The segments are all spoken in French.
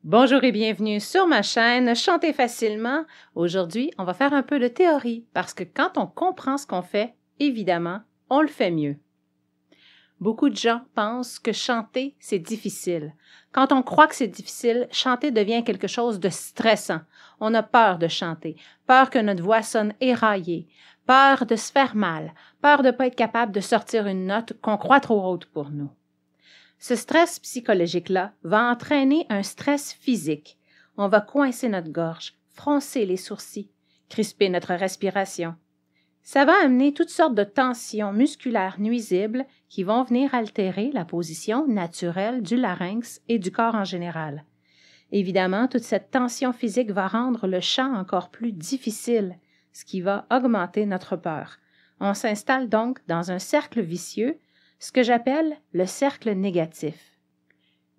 Bonjour et bienvenue sur ma chaîne Chanter facilement. Aujourd'hui, on va faire un peu de théorie parce que quand on comprend ce qu'on fait, évidemment, on le fait mieux. Beaucoup de gens pensent que chanter, c'est difficile. Quand on croit que c'est difficile, chanter devient quelque chose de stressant. On a peur de chanter, peur que notre voix sonne éraillée, peur de se faire mal, peur de ne pas être capable de sortir une note qu'on croit trop haute pour nous. Ce stress psychologique-là va entraîner un stress physique. On va coincer notre gorge, froncer les sourcils, crisper notre respiration. Ça va amener toutes sortes de tensions musculaires nuisibles qui vont venir altérer la position naturelle du larynx et du corps en général. Évidemment, toute cette tension physique va rendre le chant encore plus difficile, ce qui va augmenter notre peur. On s'installe donc dans un cercle vicieux, ce que j'appelle le cercle négatif.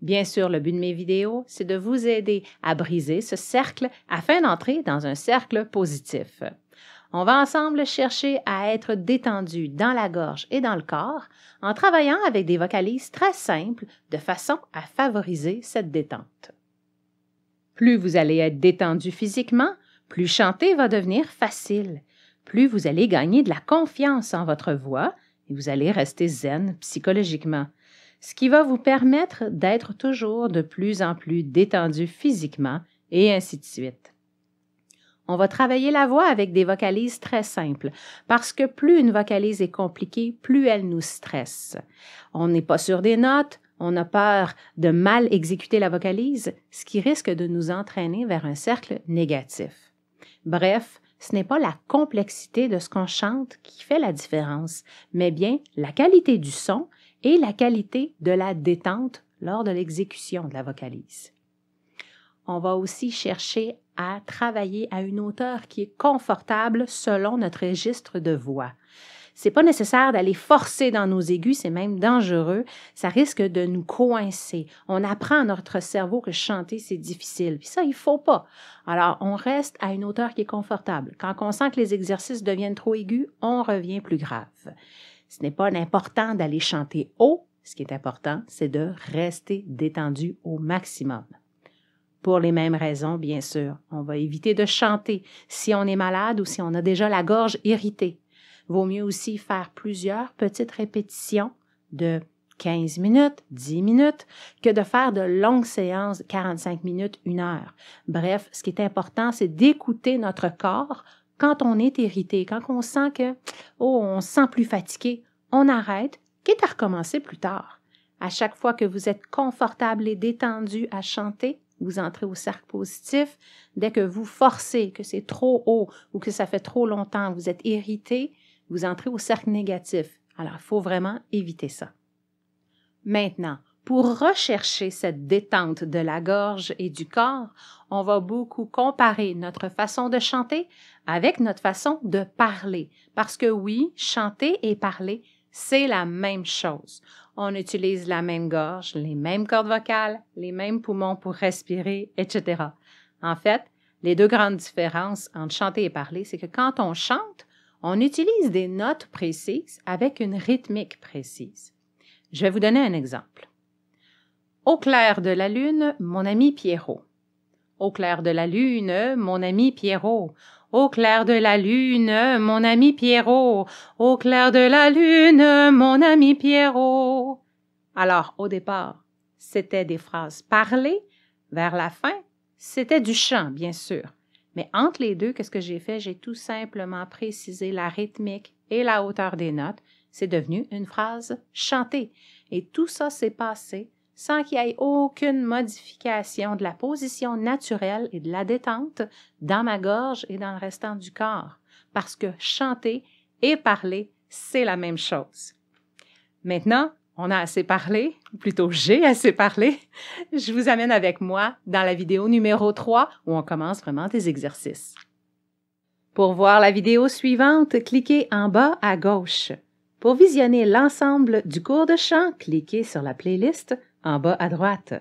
Bien sûr, le but de mes vidéos, c'est de vous aider à briser ce cercle afin d'entrer dans un cercle positif. On va ensemble chercher à être détendu dans la gorge et dans le corps en travaillant avec des vocalises très simples de façon à favoriser cette détente. Plus vous allez être détendu physiquement, plus chanter va devenir facile. Plus vous allez gagner de la confiance en votre voix et vous allez rester zen psychologiquement, ce qui va vous permettre d'être toujours de plus en plus détendu physiquement et ainsi de suite. On va travailler la voix avec des vocalises très simples, parce que plus une vocalise est compliquée, plus elle nous stresse. On n'est pas sûr des notes, on a peur de mal exécuter la vocalise, ce qui risque de nous entraîner vers un cercle négatif. Bref, ce n'est pas la complexité de ce qu'on chante qui fait la différence, mais bien la qualité du son et la qualité de la détente lors de l'exécution de la vocalise. On va aussi chercher à travailler à une hauteur qui est confortable selon notre registre de voix. C'est pas nécessaire d'aller forcer dans nos aigus, c'est même dangereux. Ça risque de nous coincer. On apprend à notre cerveau que chanter, c'est difficile. Puis ça, il faut pas. Alors, on reste à une hauteur qui est confortable. Quand on sent que les exercices deviennent trop aigus, on revient plus grave. Ce n'est pas important d'aller chanter haut. Ce qui est important, c'est de rester détendu au maximum. Pour les mêmes raisons, bien sûr, on va éviter de chanter si on est malade ou si on a déjà la gorge irritée. Vaut mieux aussi faire plusieurs petites répétitions de 15 minutes, 10 minutes, que de faire de longues séances, 45 minutes, 1 heure. Bref, ce qui est important, c'est d'écouter notre corps quand on est irrité, quand on sent que, on se sent plus fatigué, on arrête, quitte à recommencer plus tard. À chaque fois que vous êtes confortable et détendu à chanter, vous entrez au cercle positif. Dès que vous forcez, que c'est trop haut ou que ça fait trop longtemps, vous êtes irrité, vous entrez au cercle négatif. Alors, il faut vraiment éviter ça. Maintenant, pour rechercher cette détente de la gorge et du corps, on va beaucoup comparer notre façon de chanter avec notre façon de parler. Parce que oui, chanter et parler, c'est la même chose. On utilise la même gorge, les mêmes cordes vocales, les mêmes poumons pour respirer, etc. En fait, les deux grandes différences entre chanter et parler, c'est que quand on chante, on utilise des notes précises avec une rythmique précise. Je vais vous donner un exemple. Au clair de la lune, mon ami Pierrot. Au clair de la lune, mon ami Pierrot. Au clair de la lune, mon ami Pierrot. Au clair de la lune, mon ami Pierrot. Alors, au départ, c'était des phrases parlées. Vers la fin, c'était du chant, bien sûr. Mais entre les deux, qu'est-ce que j'ai fait? J'ai tout simplement précisé la rythmique et la hauteur des notes. C'est devenu une phrase chantée. Et tout ça s'est passé sans qu'il y ait aucune modification de la position naturelle et de la détente dans ma gorge et dans le restant du corps. Parce que chanter et parler, c'est la même chose. Maintenant, on a assez parlé, ou plutôt j'ai assez parlé. Je vous amène avec moi dans la vidéo numéro 3 où on commence vraiment des exercices. Pour voir la vidéo suivante, cliquez en bas à gauche. Pour visionner l'ensemble du cours de chant, cliquez sur la playlist en bas à droite.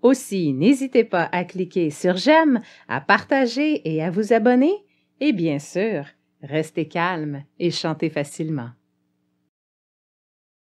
Aussi, n'hésitez pas à cliquer sur j'aime, à partager et à vous abonner. Et bien sûr, restez calme et chantez facilement.